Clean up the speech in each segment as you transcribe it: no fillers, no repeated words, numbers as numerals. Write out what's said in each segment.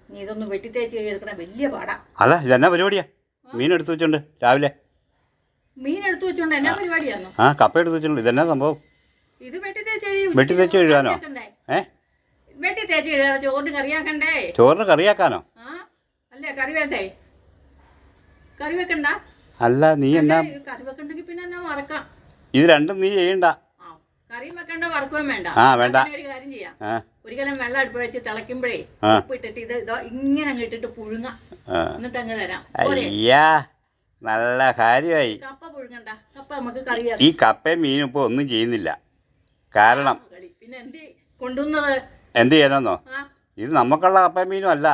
നീ ഇതൊന്ന് വെട്ടിത്തേച്ച് എടുക്കണ വലിയ പാടാ. അതാ ഇതെന്നാ പരിപാടിയാ? മീൻ എടുത്തു വെച്ചോണ്ട് രാവിലെ. മീൻ എടുത്തു വെച്ചോണ്ട് എന്നാ പരിപാടിയാണോ? ആ കപ്പ എടുത്തു വെച്ചോണ്ട്. ഇതെന്നാ സംഭവം? ഇത് വെട്ടിത്തേച്ച് കഴുകാനോ? വെട്ടിത്തേച്ച് കഴുകാനോ? ചോറിന് കറിയാക്കണ്ടേ? ചോറിന് കറിയാക്കാനോ? അല്ലേ കറി വേണ്ടേ? കറി വെക്കണ്ട. അല്ല നീ എന്നാ കറി വെക്കണ്ടെങ്കിൽ പിന്നെ എന്നാ വറക്കാം. ഇത് രണ്ടും നീ ചെയ്യണ്ട. കറിയും വെക്കണ്ട വറക്കുകയും വേണ്ട. വേണ്ട. ഒരു കാര്യം ചെയ്യാം, ഒരിക്കലും വെള്ളം അടുപ്പ് വെച്ച് തിളയ്ക്കുമ്പോഴേ ഉപ്പ് ഇട്ടിട്ട് ഇത് ഇങ്ങനെ അങ്ങ് ഇട്ടിട്ട് പുഴുങ്ങ, എന്നിട്ട് അങ്ങ് തരാം. അയ്യാ നല്ല കാര്യമായി. കപ്പ പുഴുങ്ങണ്ട, കപ്പ നമുക്ക് കറിയാ. ഈ കപ്പയും മീനും ഇപ്പൊ ഒന്നും ചെയ്യുന്നില്ല. കാരണം പിന്നെ എന്ത് കൊണ്ടുവന്നത്? എന്ത് ചെയ്യാനോ? ഇത് നമുക്കുള്ള കപ്പയും മീനും അല്ല.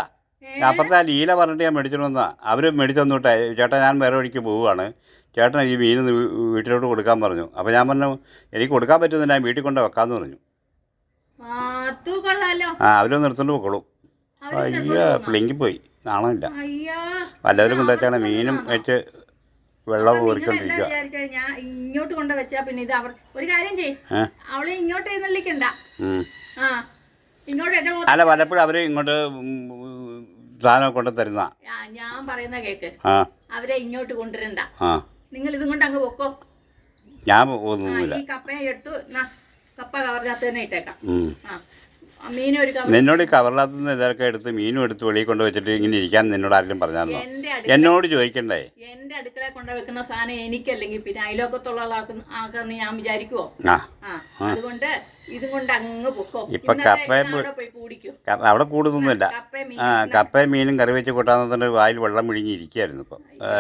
അപ്പുറത്തെ ആ ലീല പറഞ്ഞിട്ട് ഞാൻ മേടിച്ചിട്ട് വന്നാ. അവർ മേടിച്ചു വിട്ടെ, ചേട്ടാ ഞാൻ വേറെ വഴിക്ക് പോവുകയാണ്, ചേട്ടൻ ഈ മീൻ വീട്ടിലോട്ട് കൊടുക്കാൻ പറഞ്ഞു. അപ്പോൾ ഞാൻ പറഞ്ഞു എനിക്ക് കൊടുക്കാൻ പറ്റുന്നില്ല, ഞാൻ വീട്ടിൽ കൊണ്ട് വെക്കാമെന്ന് പറഞ്ഞു. അവരൊന്ന് എടുത്തോണ്ട് പോയിക്കോളും. അയ്യോ പ്ലിങ്കിപ്പോയി, നാണമില്ല. വല്ലവരും കൊണ്ടുവച്ചാണ് മീനും വെച്ച് വെള്ളം കോരിക്കൊണ്ടിരിക്കുക. ഇങ്ങോട്ട് കൊണ്ടുവച്ചാ പിന്നെ ഇത് അവർ ഒരു കാര്യം ചെയ്യും, അവളെ ഇങ്ങോട്ട് എഴുന്നള്ളിക്കണ്ട. അല്ല പലപ്പോഴും അവര് ഇങ്ങോട്ട് സാധനം കൊണ്ട് തരുന്ന. ഞാൻ പറയുന്ന കേക്ക്, അവരെ ഇങ്ങോട്ട് കൊണ്ടുവരണ്ട, നിങ്ങൾ ഇതും കൊണ്ട് അങ്ങ് പൊക്കോ. ഞാൻ ഒന്നുമില്ല. ഈ കപ്പ എടുത്തു, കപ്പ കവറിനകത്ത് തന്നെ ഇട്ടേക്കാം. നിന്നോട് ഈ കവറിനകത്ത് നിന്ന് ഇതൊക്കെ എടുത്ത് മീനും എടുത്ത് വെളിയിൽ കൊണ്ട് വെച്ചിട്ട് ഇങ്ങനെ ഇരിക്കാൻ നിന്നോട് ആരെങ്കിലും പറഞ്ഞായിരുന്നോ? എന്നോട് ചോദിക്കണ്ടേ? എന്റെ അടുക്കള കൊണ്ട് വെക്കുന്ന സാധനം എനിക്കല്ലെങ്കിൽ പിന്നെ അയലോക്കത്തുള്ള ആൾക്കാന്ന് ഞാൻ വിചാരിക്കുവോ? അതുകൊണ്ട് ഇതും കൊണ്ട് അങ്ങ് പൊക്കോ. ഇപ്പൊ അവിടെ കൂടുന്നൊന്നുമില്ല. കപ്പയും മീനും കറി വെച്ച് കൂട്ടാന്ന് വായിൽ വെള്ളം വിഴുങ്ങി ഇരിക്കുകയായിരുന്നു ഇപ്പൊ.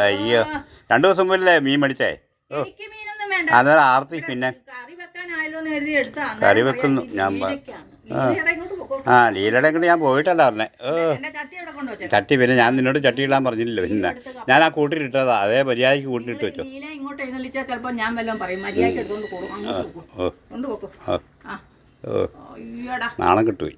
അയ്യോ 2 ദിവസം മുമ്പല്ലേ മീൻ മേടിച്ചേ? അന്നേരം ആർത്തി പിന്നെ കറി വെക്കുന്നു. ഞാൻ ലീലയുടെ കൂടെ ഞാൻ പോയിട്ടല്ല പറഞ്ഞേ. ചട്ടി പിന്നെ ഞാൻ നിന്നോട് ചട്ടി ഇടാൻ പറഞ്ഞില്ലല്ലോ. പിന്നെ ഞാൻ ആ കൂട്ടിലിട്ടതാ, അതേ മര്യാദയ്ക്ക് കൂട്ടിലിട്ട് വെച്ചോ. നാണം കിട്ടുപോയി.